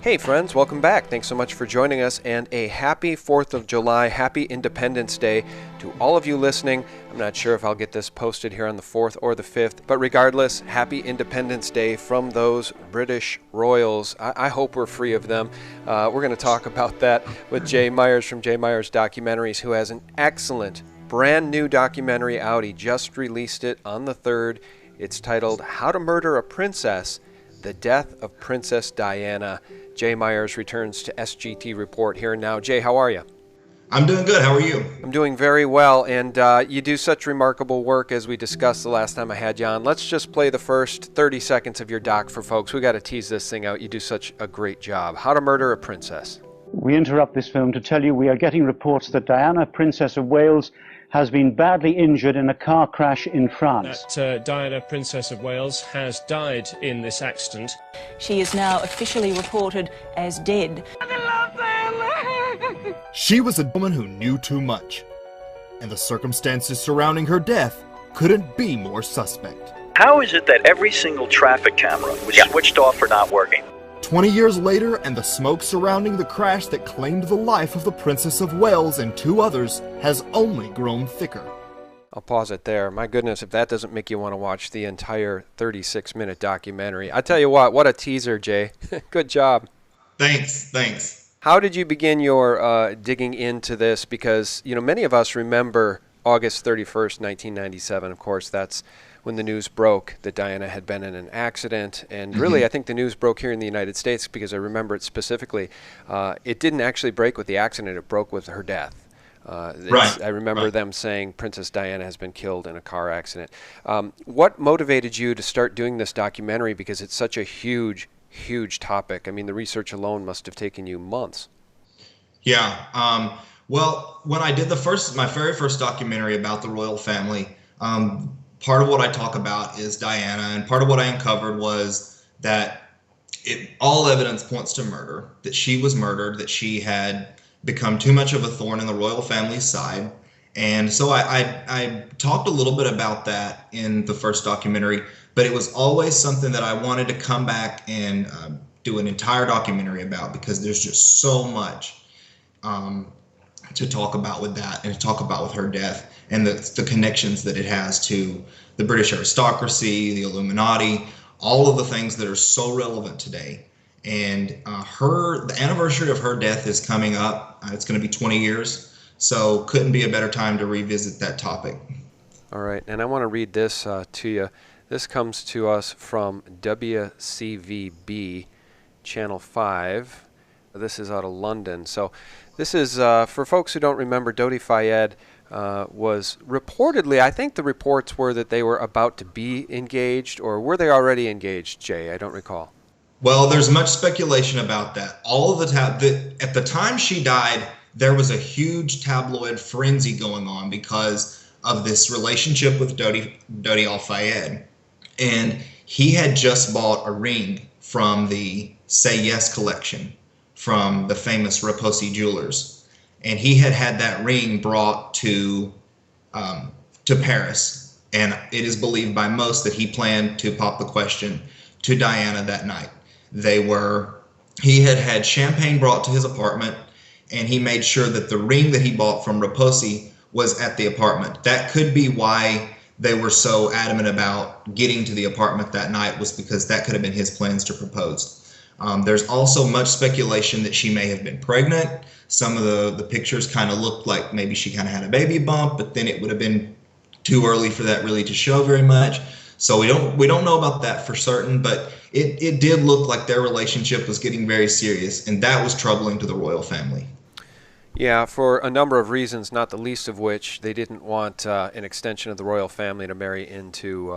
Hey friends, welcome back. Thanks so much for joining us, and a happy 4th of July, happy Independence Day to all of you listening. I'm not sure if I'll get this posted here on the 4th or the 5th, but regardless, happy Independence Day from those British royals. I hope we're free of them. We're going to talk about that with Jay Myers from Jay Myers Documentaries, who has an excellent brand new documentary out. He just released it on the 3rd. It's titled How to Murder a Princess, The Death of Princess Diana. Jay Myers returns to SGT Report here and now. Jay, how are you? I'm doing good. How are you? I'm doing very well, and you do such remarkable work as we discussed the last time I had you on. Let's just play the first 30 seconds of your doc for folks. We got to tease this thing out. You do such a great job. How to Murder a Princess. We interrupt this film to tell you we are getting reports that Diana, Princess of Wales, has been badly injured in a car crash in France. That Diana, Princess of Wales, has died in this accident. She is now officially reported as dead. She was a woman who knew too much, and the circumstances surrounding her death couldn't be more suspect. How is it that every single traffic camera was switched off or not working? 20 years later, and the smoke surrounding the crash that claimed the life of the Princess of Wales and 2 others has only grown thicker. I'll pause it there. My goodness, if that doesn't make you want to watch the entire 36-minute documentary. I tell you what a teaser, Jay. Good job. Thanks. How did you begin your digging into this? Because, many of us remember August 31st, 1997. Of course, that's when the news broke that Diana had been in an accident. And really, I think the news broke here in the United States because I remember it specifically. It didn't actually break with the accident. It broke with her death. Right. I remember them saying Princess Diana has been killed in a car accident. What motivated you to start doing this documentary? Because it's such a huge topic. I mean, the research alone must have taken you months. Yeah. Well, when I did my very first documentary about the royal family, part of what I talk about is Diana, and part of what I uncovered was that all evidence points to murder, that she was murdered, that she had become too much of a thorn in the royal family's side. And so I talked a little bit about that in the first documentary, but it was always something that I wanted to come back and do an entire documentary about, because there's just so much to talk about with that, and to talk about with her death, and the connections that it has to the British aristocracy, the Illuminati, all of the things that are so relevant today. And the anniversary of her death is coming up. It's going to be 20 years, so couldn't be a better time to revisit that topic. All right, and I want to read this to you. This comes to us from WCVB, Channel 5. This is out of London. So this is, for folks who don't remember, Dodi Fayed was reportedly, I think the reports were that they were about to be engaged, or were they already engaged, Jay? I don't recall. Well, there's much speculation about that. All of at the time she died, there was a huge tabloid frenzy going on because of this relationship with Dodi Al-Fayed. And he had just bought a ring from the Say Yes collection from the famous Reposi jewelers. And he had that ring brought to Paris. And it is believed by most that he planned to pop the question to Diana that night. He had champagne brought to his apartment, and he made sure that the ring that he bought from Reposi was at the apartment. That could be why they were so adamant about getting to the apartment that night, was because that could have been his plans to propose. There's also much speculation that she may have been pregnant. Some of the pictures kind of looked like maybe she kind of had a baby bump, but then it would have been too early for that really to show very much. So we don't know about that for certain, but it did look like their relationship was getting very serious, and that was troubling to the royal family. Yeah, for a number of reasons, not the least of which they didn't want an extension of the royal family to marry into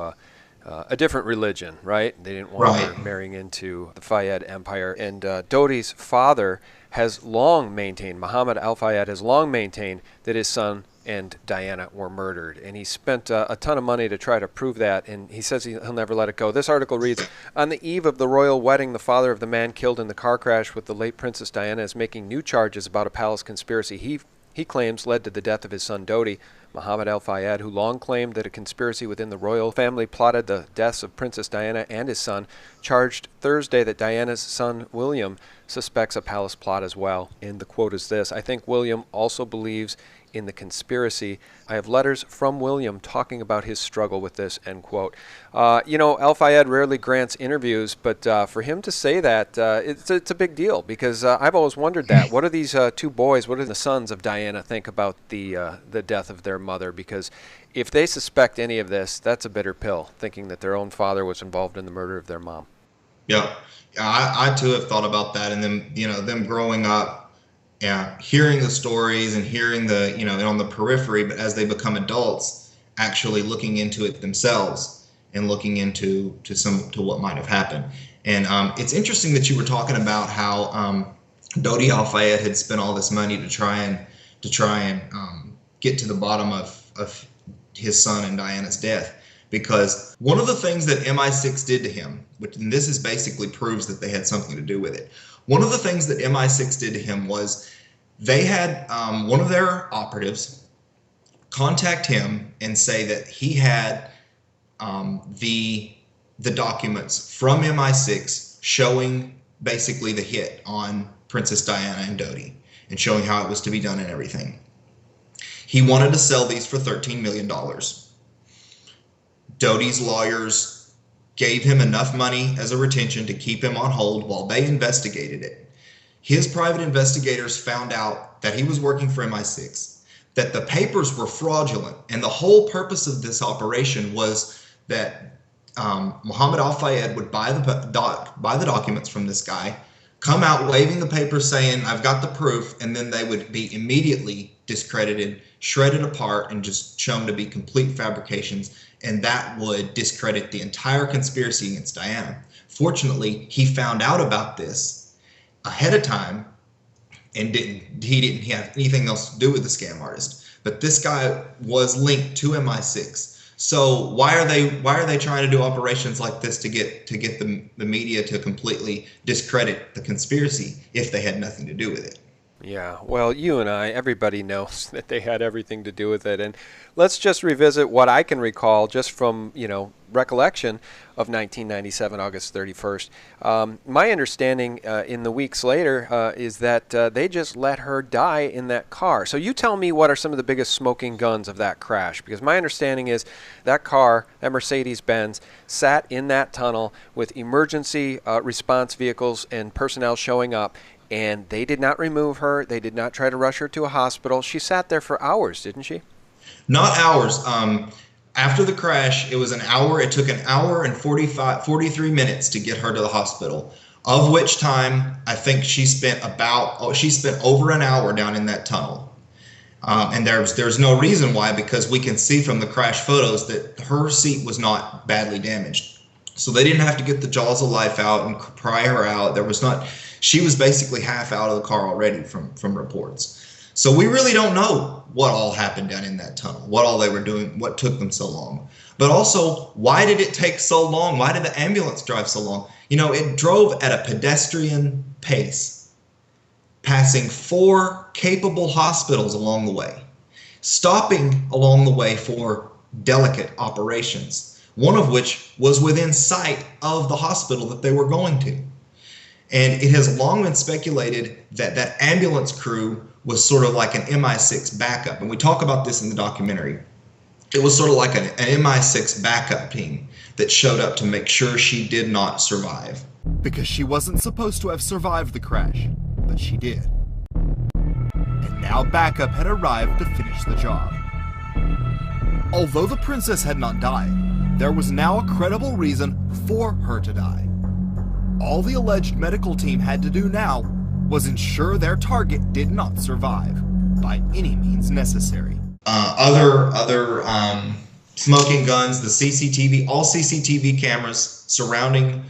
a different religion, right? They didn't want her marrying into the Fayed Empire. And Dodi's father has long maintained, Mohammed Al-Fayed has long maintained, that his son and Diana were murdered. And he spent a ton of money to try to prove that, and he says he'll never let it go. This article reads, on the eve of the royal wedding, the father of the man killed in the car crash with the late Princess Diana is making new charges about a palace conspiracy he claims led to the death of his son Dodi. Mohammed Al-Fayed, who long claimed that a conspiracy within the royal family plotted the deaths of Princess Diana and his son, charged Thursday that Diana's son William suspects a palace plot as well. And the quote is this: "I think William also believes in the conspiracy. I have letters from William talking about his struggle with this," end quote. Al-Fayed rarely grants interviews, but for him to say that, it's a big deal, because I've always wondered that. What do these two boys, what do the sons of Diana think about the death of their mother? Because if they suspect any of this, that's a bitter pill, thinking that their own father was involved in the murder of their mom. Yeah, I too have thought about that, and them growing up, yeah, hearing the stories and hearing the, on the periphery, but as they become adults, actually looking into it themselves and looking into what might have happened. And it's interesting that you were talking about how Dodi Al-Fayed had spent all this money to try and get to the bottom of his son and Diana's death. Because one of the things that MI6 did to him, and this is basically proves that they had something to do with it. One of the things that MI6 did to him was they had one of their operatives contact him and say that he had the documents from MI6 showing basically the hit on Princess Diana and Dodi, and showing how it was to be done and everything. He wanted to sell these for $13 million. Dodi's lawyers gave him enough money as a retention to keep him on hold while they investigated it. His private investigators found out that he was working for MI6, that the papers were fraudulent, and the whole purpose of this operation was that Mohammed Al-Fayed would buy the documents from this guy, come out waving the papers saying, "I've got the proof," and then they would be immediately discredited, shredded apart, and just shown to be complete fabrications, and that would discredit the entire conspiracy against Diana. Fortunately, he found out about this ahead of time and he didn't have anything else to do with the scam artist. But this guy was linked to MI6. So why are they trying to do operations like this to get the media to completely discredit the conspiracy if they had nothing to do with it? Yeah, well, you and everybody knows that they had everything to do with it. And let's just revisit what I can recall just from, recollection of 1997, August 31st. My understanding in the weeks later is that they just let her die in that car. So you tell me, what are some of the biggest smoking guns of that crash? Because my understanding is that car, that Mercedes-Benz, sat in that tunnel with emergency response vehicles and personnel showing up. And they did not remove her. They did not try to rush her to a hospital. She sat there for hours, didn't she? Not hours. After the crash, it was an hour. It took an hour and 43 minutes to get her to the hospital, of which time I think she spent over an hour down in that tunnel. And there's no reason why, because we can see from the crash photos that her seat was not badly damaged. So they didn't have to get the jaws of life out and pry her out. She was basically half out of the car already from reports. So we really don't know what all happened down in that tunnel, what all they were doing, what took them so long. But also, why did it take so long? Why did the ambulance drive so long? It drove at a pedestrian pace, passing 4 capable hospitals along the way, stopping along the way for delicate operations, one of which was within sight of the hospital that they were going to. And it has long been speculated that that ambulance crew was sort of like an MI6 backup. And we talk about this in the documentary. It was sort of like an MI6 backup team that showed up to make sure she did not survive. Because she wasn't supposed to have survived the crash, but she did. And now backup had arrived to finish the job. Although the princess had not died, there was now a credible reason for her to die. All the alleged medical team had to do now was ensure their target did not survive by any means necessary. Other smoking guns, the CCTV, all CCTV cameras surrounding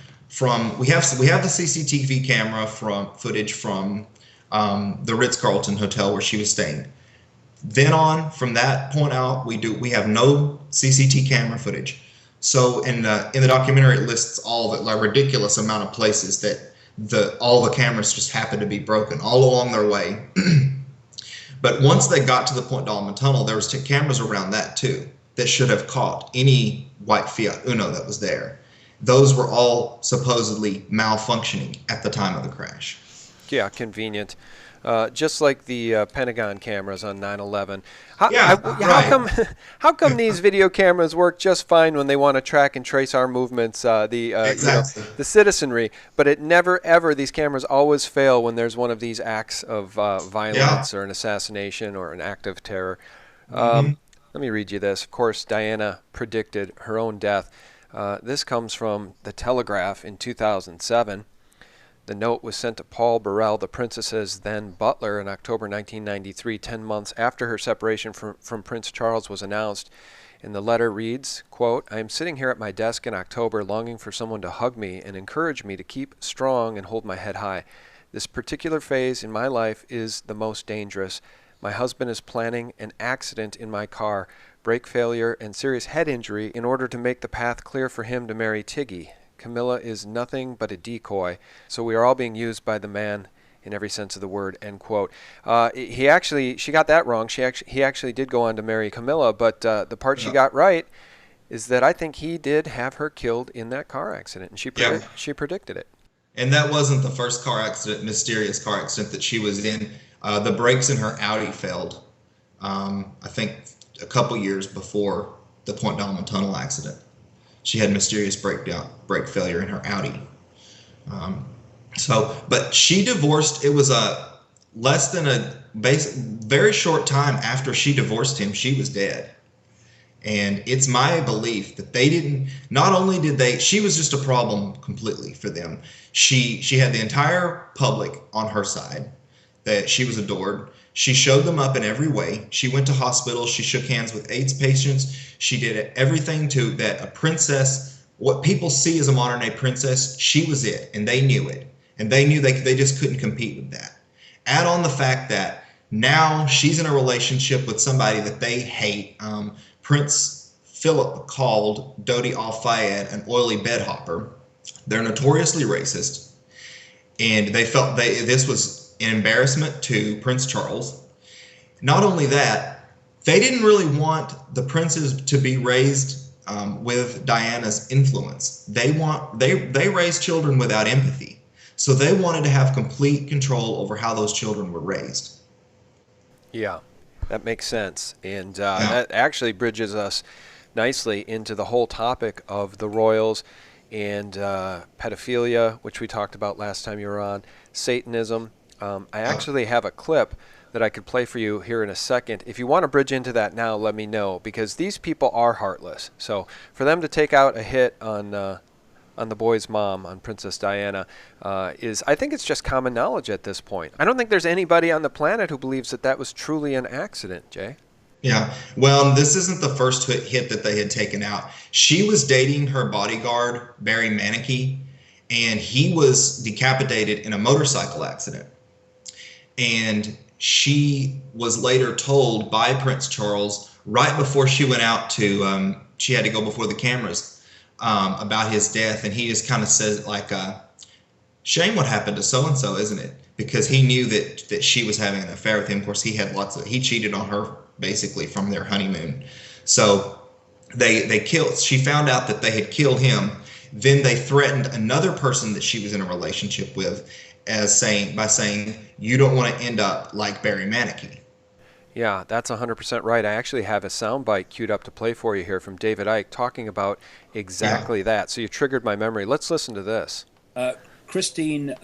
we have the CCTV camera footage from the Ritz-Carlton hotel where she was staying. Then from that point out, we have no CCTV camera footage. So in the documentary, it lists all the ridiculous amount of places that all the cameras just happen to be broken all along their way. But once they got to the Point Dalman Tunnel, there was cameras around that too that should have caught any white Fiat Uno that was there. Those were all supposedly malfunctioning at the time of the crash. Yeah, convenient. Just like the Pentagon cameras on 9/11. How come these video cameras work just fine when they want to track and trace our movements, Exactly. the citizenry, but it never ever, these cameras always fail when there's one of these acts of violence or an assassination or an act of terror. Let me read you this. Of course, Diana predicted her own death. This comes from The Telegraph in 2007. The note was sent to Paul Burrell, the princess's then butler, in October 1993, 10 months after her separation from Prince Charles was announced. And the letter reads, quote, "I am sitting here at my desk in October longing for someone to hug me and encourage me to keep strong and hold my head high. This particular phase in my life is the most dangerous. My husband is planning an accident in my car, brake failure, and serious head injury in order to make the path clear for him to marry Tiggy. Camilla is nothing but a decoy, so we are all being used by the man in every sense of the word," end quote. She got that wrong. He actually did go on to marry Camilla, but the part she got right is that I think he did have her killed in that car accident, and she predicted it. And that wasn't the first mysterious car accident that she was in. The brakes in her Audi failed, I think a couple years before the Point Dalman Tunnel accident. She had mysterious brake failure in her Audi. But she divorced. It was very short time after she divorced him, she was dead. And it's my belief that she was just a problem completely for them. She had the entire public on her side, that she was adored. She showed them up in every way. She went to hospitals. She shook hands with AIDS patients. She did everything that a princess, what people see as a modern day princess, she was it. And they knew it. And they knew they just couldn't compete with that. Add on the fact that now she's in a relationship with somebody that they hate. Prince Philip called Dodi Al-Fayed an oily bedhopper. They're notoriously racist. And they felt this was an embarrassment to Prince Charles. Not only that, they didn't really want the princes to be raised with Diana's influence. They raised children without empathy. So they wanted to have complete control over how those children were raised. Yeah, that makes sense. And that actually bridges us nicely into the whole topic of the royals and pedophilia, which we talked about last time you were on, Satanism. I actually have a clip that I could play for you here in a second. If you want to bridge into that now, let me know, because these people are heartless. So for them to take out a hit on the boy's mom, on Princess Diana, I think it's just common knowledge at this point. I don't think there's anybody on the planet who believes that was truly an accident, Jay. Yeah, well, this isn't the first hit that they had taken out. She was dating her bodyguard, Barry Manicky, and he was decapitated in a motorcycle accident. And she was later told by Prince Charles, right before she went out she had to go before the cameras, about his death. And he just kind of says, shame what happened to so-and-so, isn't it? Because he knew that she was having an affair with him. Of course, he cheated on her basically from their honeymoon. So she found out that they had killed him. Then they threatened another person that she was in a relationship with by saying, you don't want to end up like Barry Manicky. Yeah, that's 100% right. I actually have a soundbite queued up to play for you here from David Icke talking about exactly that. So you triggered my memory. Let's listen to this. Christine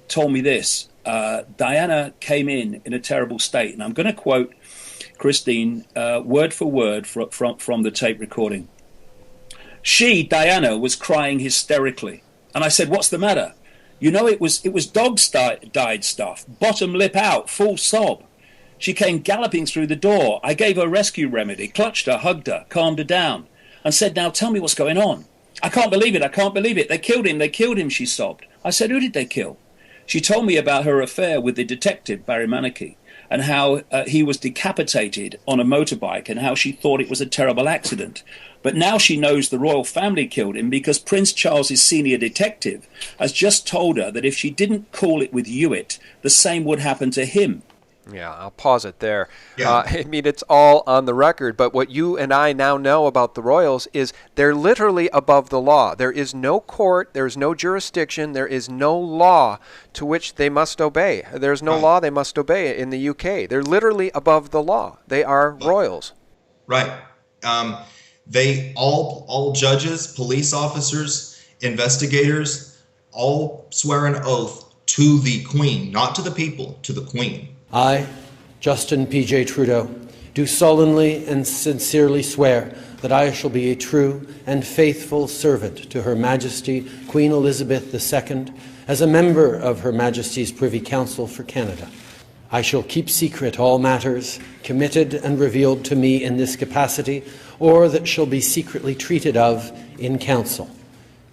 told me this. Diana came in a terrible state. And I'm going to quote Christine word for word from the tape recording. Diana, was crying hysterically. And I said, what's the matter? You know, it was dog-died stuff, bottom lip out, full sob. She came galloping through the door. I gave her rescue remedy, clutched her, hugged her, calmed her down, and said, now tell me what's going on. I can't believe it. They killed him, she sobbed. I said, who did they kill? She told me about her affair with the detective, Barry Manicky, and how he was decapitated on a motorbike and how she thought it was a terrible accident. But now she knows the royal family killed him because Prince Charles's senior detective has just told her that if she didn't call it with Hewitt, the same would happen to him. Yeah, I'll pause it there. Yeah. I mean, it's all on the record, but what you and I now know about the royals is they're literally above the law. There is no court, there is no jurisdiction, there is no law to which they must obey. There's no law they must obey in the UK. They're literally above the law. They are royals. Right. They all judges, police officers, investigators, all swear an oath to the Queen, not to the people, to the Queen. I, Justin P.J. Trudeau, do solemnly and sincerely swear that I shall be a true and faithful servant to Her Majesty Queen Elizabeth II as a member of Her Majesty's Privy Council for Canada. I shall keep secret all matters committed and revealed to me in this capacity, or that shall be secretly treated of in council.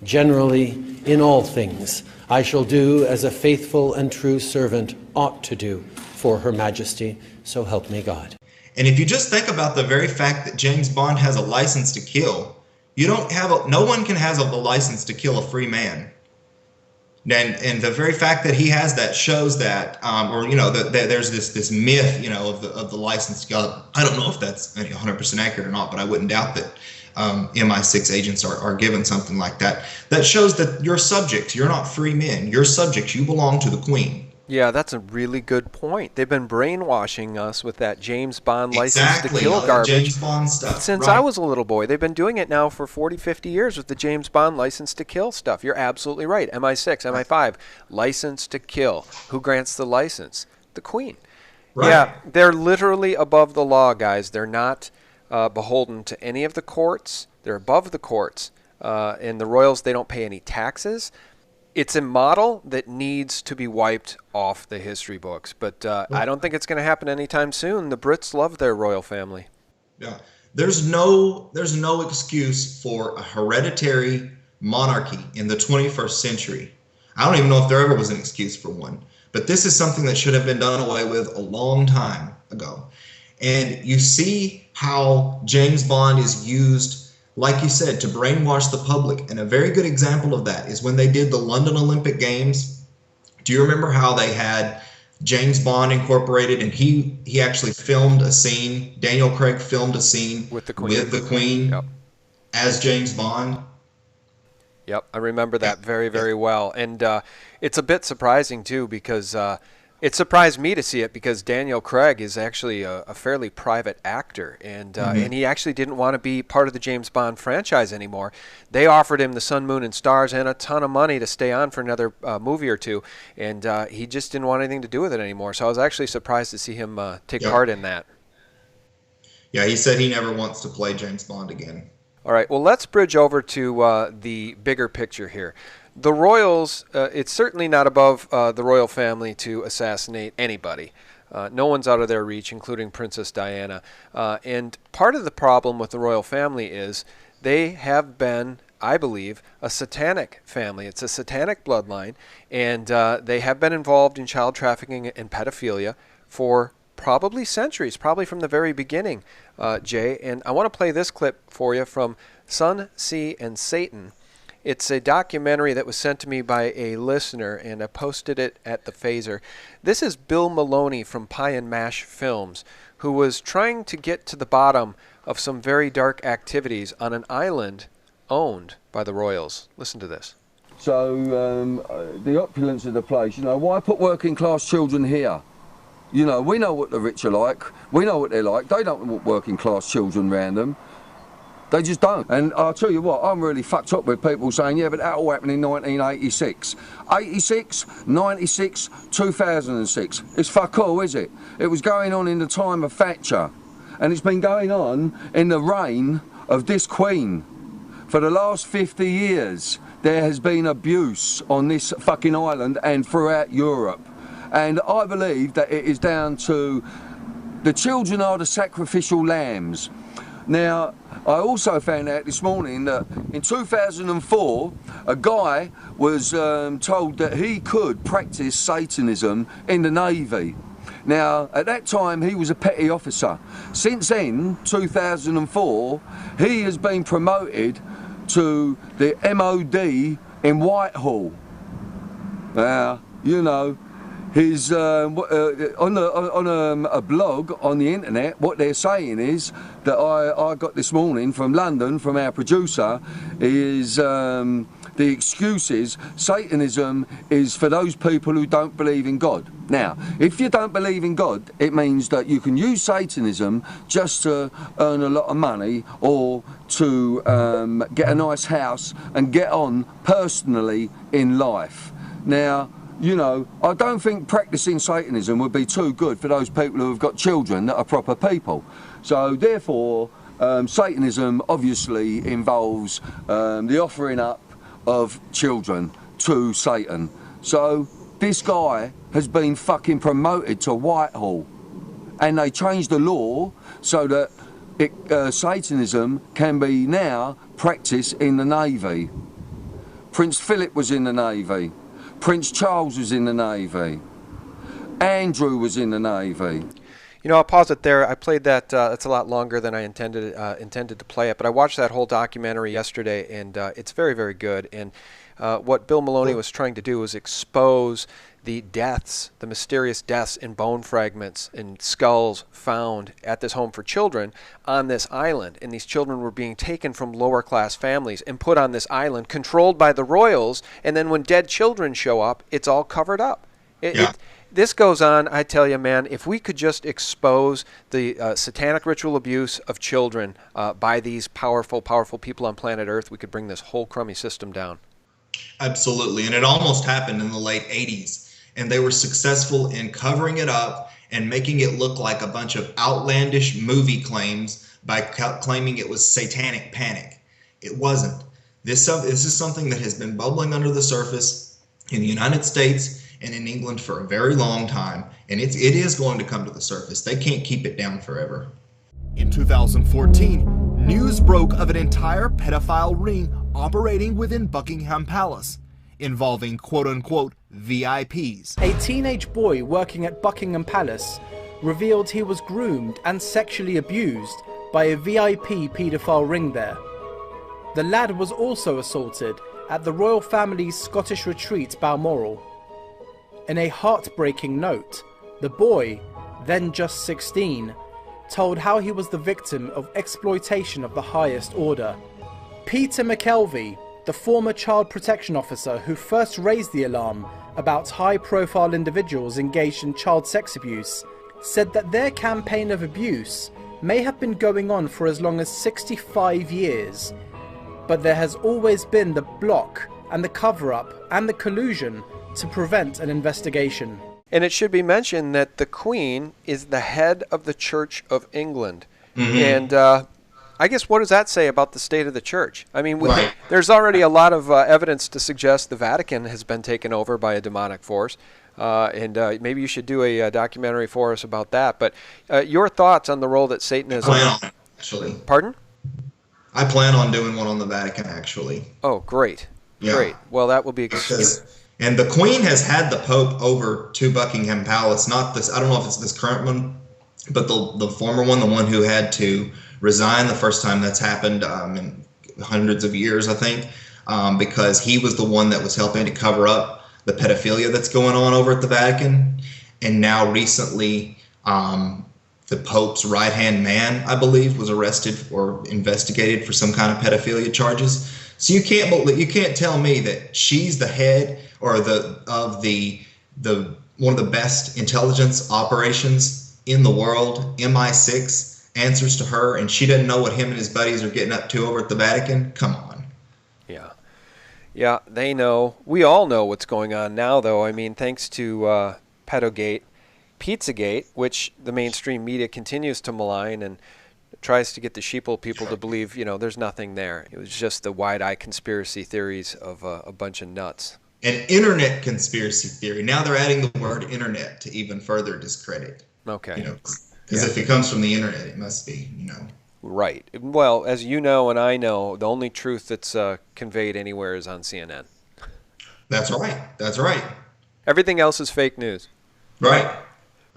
Generally, in all things, I shall do as a faithful and true servant ought to do for Her Majesty, so help me God. And if you just think about the very fact that James Bond has a license to kill, no one can have a license to kill a free man. And the very fact that he has that shows that, there's this myth, of the license to kill. I don't know if that's 100% accurate or not, but I wouldn't doubt that MI6 agents are given something like that. That shows that you're subjects. You're not free men. You're subjects. You belong to the Queen. Yeah, that's a really good point. They've been brainwashing us with that James Bond license to kill garbage James Bond stuff. since I was a little boy. They've been doing it now for 40, 50 years with the James Bond license to kill stuff. You're absolutely right. MI6, MI5, license to kill. Who grants the license? The Queen. Right. Yeah, they're literally above the law, guys. They're not beholden to any of the courts. They're above the courts. And the royals, they don't pay any taxes. It's a model that needs to be wiped off the history books, but I don't think it's going to happen anytime soon. The Brits love their royal family. Yeah, there's no excuse for a hereditary monarchy in the 21st century. I don't even know if there ever was an excuse for one, but this is something that should have been done away with a long time ago. And you see how James Bond is used, like you said, to brainwash the public. And a very good example of that is when they did the London Olympic Games. Do you remember how they had James Bond incorporated, and he actually filmed a scene, Daniel Craig filmed a scene with the Queen, yep, as James Bond? Yep, I remember that very, very well. And it's a bit surprising, too, because it surprised me to see it, because Daniel Craig is actually a fairly private actor, and he actually didn't want to be part of the James Bond franchise anymore. They offered him the sun, moon, and stars and a ton of money to stay on for another movie or two, and he just didn't want anything to do with it anymore. So I was actually surprised to see him take part in that. Yeah, he said he never wants to play James Bond again. All right, well, let's bridge over to the bigger picture here. The royals, it's certainly not above the royal family to assassinate anybody. No one's out of their reach, including Princess Diana. And part of the problem with the royal family is they have been, I believe, a satanic family. It's a satanic bloodline, and they have been involved in child trafficking and pedophilia for probably centuries, probably from the very beginning, Jay. And I want to play this clip for you from Sun, Sea, and Satan. It's a documentary that was sent to me by a listener, and I posted it at the Phaser. This is Bill Maloney from Pie and Mash Films, who was trying to get to the bottom of some very dark activities on an island owned by the royals. Listen to this. So, the opulence of the place, why put working class children here? We know what the rich are like. We know what they're like. They don't want working class children around them. They just don't. And I'll tell you what, I'm really fucked up with people saying, yeah, but that all happened in 1986. 86, 96, 2006. It's fuck all, is it? It was going on in the time of Thatcher. And it's been going on in the reign of this Queen. For the last 50 years, there has been abuse on this fucking island and throughout Europe. And I believe that it is down to the children are the sacrificial lambs. Now, I also found out this morning that in 2004, a guy was told that he could practice Satanism in the Navy. Now, at that time, he was a petty officer. Since then, 2004, he has been promoted to the MOD in Whitehall. Now, is on a blog on the internet. What they're saying is that I got this morning from London from our producer is the excuse is Satanism is for those people who don't believe in God. Now, if you don't believe in God, it means that you can use Satanism just to earn a lot of money or to get a nice house and get on personally in life. Now, you know, I don't think practicing Satanism would be too good for those people who have got children that are proper people. So therefore, Satanism obviously involves the offering up of children to Satan. So this guy has been fucking promoted to Whitehall, and they changed the law so that Satanism can be now practiced in the Navy. Prince Philip was in the Navy. Prince Charles was in the Navy. Andrew was in the Navy. You know, I'll pause it there. I played that. That's a lot longer than I intended to play it. But I watched that whole documentary yesterday, and it's very, very good. And what Bill Maloney was trying to do was expose the deaths, the mysterious deaths in bone fragments and skulls found at this home for children on this island. And these children were being taken from lower class families and put on this island, controlled by the royals. And then when dead children show up, it's all covered up. This goes on, I tell you, man, if we could just expose the satanic ritual abuse of children by these powerful, powerful people on planet Earth, we could bring this whole crummy system down. Absolutely. And it almost happened in the late 80s. And they were successful in covering it up and making it look like a bunch of outlandish movie claims by claiming it was satanic panic. It wasn't. This is something that has been bubbling under the surface in the United States and in England for a very long time, and it is going to come to the surface. They can't keep it down forever. In 2014, news broke of an entire pedophile ring operating within Buckingham Palace, involving quote-unquote VIPs. A teenage boy working at Buckingham Palace revealed he was groomed and sexually abused by a VIP paedophile ring there. The lad was also assaulted at the royal family's Scottish retreat Balmoral. In a heartbreaking note, the boy, then just 16, told how he was the victim of exploitation of the highest order. Peter McKelvey, the former child protection officer who first raised the alarm about high-profile individuals engaged in child sex abuse, said that their campaign of abuse may have been going on for as long as 65 years, but there has always been the block and the cover-up and the collusion to prevent an investigation. And it should be mentioned that the Queen is the head of the Church of England. Mm-hmm. And I guess what does that say about the state of the church? I mean, there's already a lot of evidence to suggest the Vatican has been taken over by a demonic force. And maybe you should do a documentary for us about that. But your thoughts on the role that Satanism... I plan on it, actually. Pardon? I plan on doing one on the Vatican, actually. Oh, great. Yeah. Great. Well, that will be... And the Queen has had the Pope over to Buckingham Palace. Not this, I don't know if it's this current one, but the former one, the one who had to resign the first time that's happened in hundreds of years, I think, because he was the one that was helping to cover up the pedophilia that's going on over at the Vatican. And now recently, the Pope's right-hand man, I believe, was arrested or investigated for some kind of pedophilia charges. So you can't tell me that she's the head or one of the best intelligence operations in the world. MI6 answers to her, and she doesn't know what him and his buddies are getting up to over at the Vatican. Come on. Yeah, they know. We all know what's going on now, though. I mean, thanks to Pedogate, Pizzagate, which the mainstream media continues to malign and tries to get the sheeple people to believe, there's nothing there. It was just the wide-eye conspiracy theories of a bunch of nuts. An internet conspiracy theory. Now they're adding the word internet to even further discredit. Okay. Because if it comes from the internet, it must be, Right. Well, as you know and I know, the only truth that's conveyed anywhere is on CNN. That's right. That's right. Everything else is fake news. Right.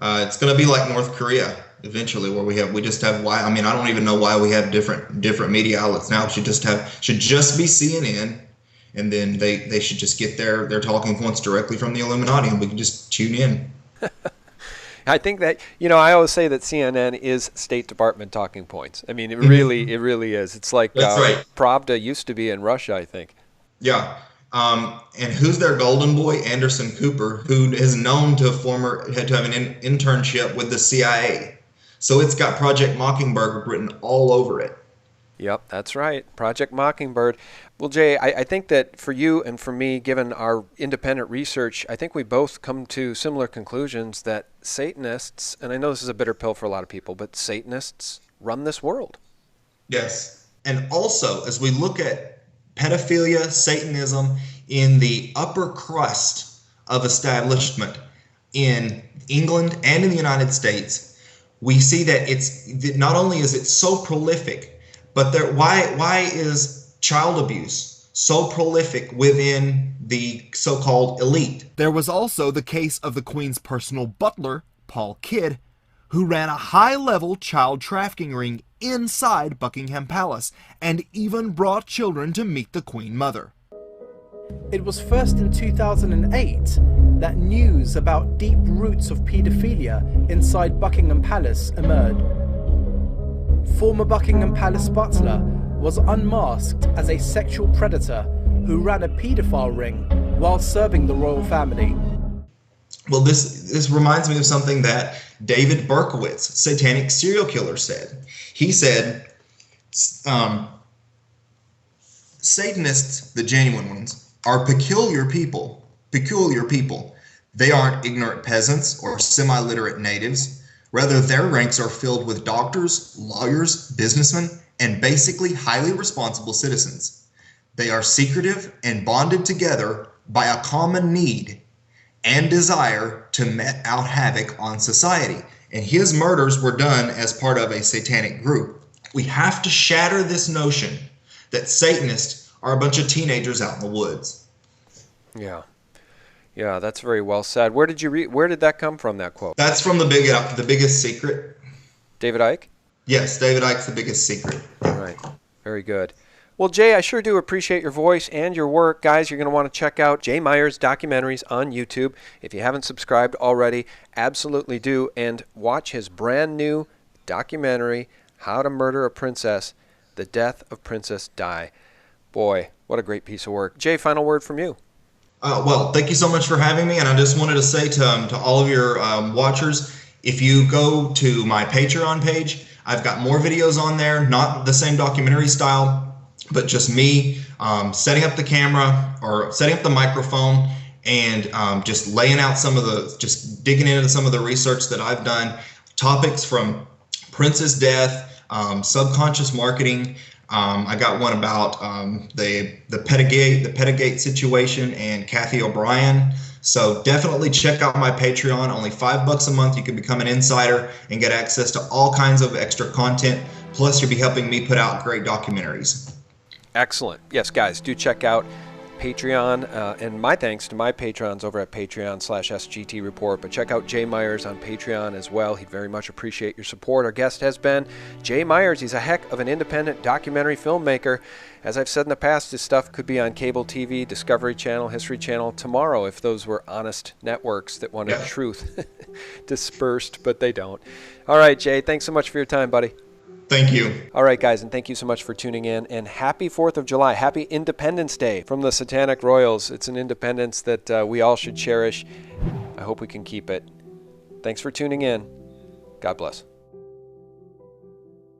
It's going to be like North Korea eventually, where we just have I don't even know why we have different media outlets now. It should just be CNN, and then they should just get their talking points directly from the Illuminati, and we can just tune in. I think that, I always say that CNN is State Department talking points. I mean, it really is. It's like That's right. Pravda used to be in Russia, I think. Yeah. And who's their golden boy? Anderson Cooper, who is known to have an internship with the CIA. So it's got Project Mockingbird written all over it. Yep, that's right. Project Mockingbird. Well, Jay, I think that for you and for me, given our independent research, I think we both come to similar conclusions that Satanists, and I know this is a bitter pill for a lot of people, but Satanists run this world. Yes. And also, as we look at pedophilia, Satanism in the upper crust of establishment in England and in the United States, we see that not only is it so prolific, but why is child abuse so prolific within the so-called elite? There was also the case of the Queen's personal butler, Paul Kidd, who ran a high-level child trafficking ring inside Buckingham Palace and even brought children to meet the Queen Mother. It was first in 2008 that news about deep roots of paedophilia inside Buckingham Palace emerged. Former Buckingham Palace butler was unmasked as a sexual predator who ran a paedophile ring while serving the royal family. Well, this reminds me of something that David Berkowitz, satanic serial killer, said. He said, Satanists, the genuine ones, are peculiar people. They aren't ignorant peasants or semi-literate natives. Rather, their ranks are filled with doctors, lawyers, businessmen, and basically highly responsible citizens. They are secretive and bonded together by a common need and desire to met out havoc on society. And his murders were done as part of a satanic group. We have to shatter this notion that Satanists are a bunch of teenagers out in the woods. Yeah, that's very well said. Where did that come from, that quote? That's from The Biggest Secret. David Icke? Yes, David Icke's The Biggest Secret. All right. Very good. Well, Jay, I sure do appreciate your voice and your work. Guys, you're going to want to check out Jay Myers' documentaries on YouTube. If you haven't subscribed already, absolutely do. And watch his brand new documentary, How to Murder a Princess, The Death of Princess Di. Boy, what a great piece of work. Jay, final word from you. Well, thank you so much for having me. And I just wanted to say to all of your watchers, if you go to my Patreon page, I've got more videos on there, not the same documentary style, but just me setting up the camera or setting up the microphone and just laying out just digging into some of the research that I've done, topics from Prince's death, subconscious marketing. I got one about the Pedogate situation and Kathy O'Brien. So definitely check out my Patreon. Only $5 a month. You can become an insider and get access to all kinds of extra content. Plus, you'll be helping me put out great documentaries. Excellent. Yes, guys, do check out Patreon. And my thanks to my patrons over at Patreon/SGT Report. But check out Jay Myers on Patreon as well. He'd very much appreciate your support. Our guest has been Jay Myers. He's a heck of an independent documentary filmmaker. As I've said in the past, his stuff could be on cable TV, Discovery Channel, History Channel tomorrow if those were honest networks that wanted truth dispersed, but they don't. All right, Jay, thanks so much for your time, buddy. Thank you. All right, guys, and thank you so much for tuning in. And happy 4th of July. Happy Independence Day from the Satanic Royals. It's an independence that we all should cherish. I hope we can keep it. Thanks for tuning in. God bless.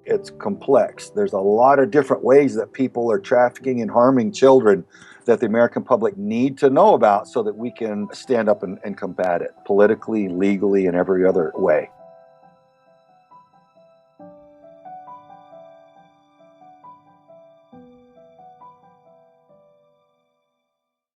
It's complex. There's a lot of different ways that people are trafficking and harming children that the American public need to know about so that we can stand up and combat it politically, legally, and every other way.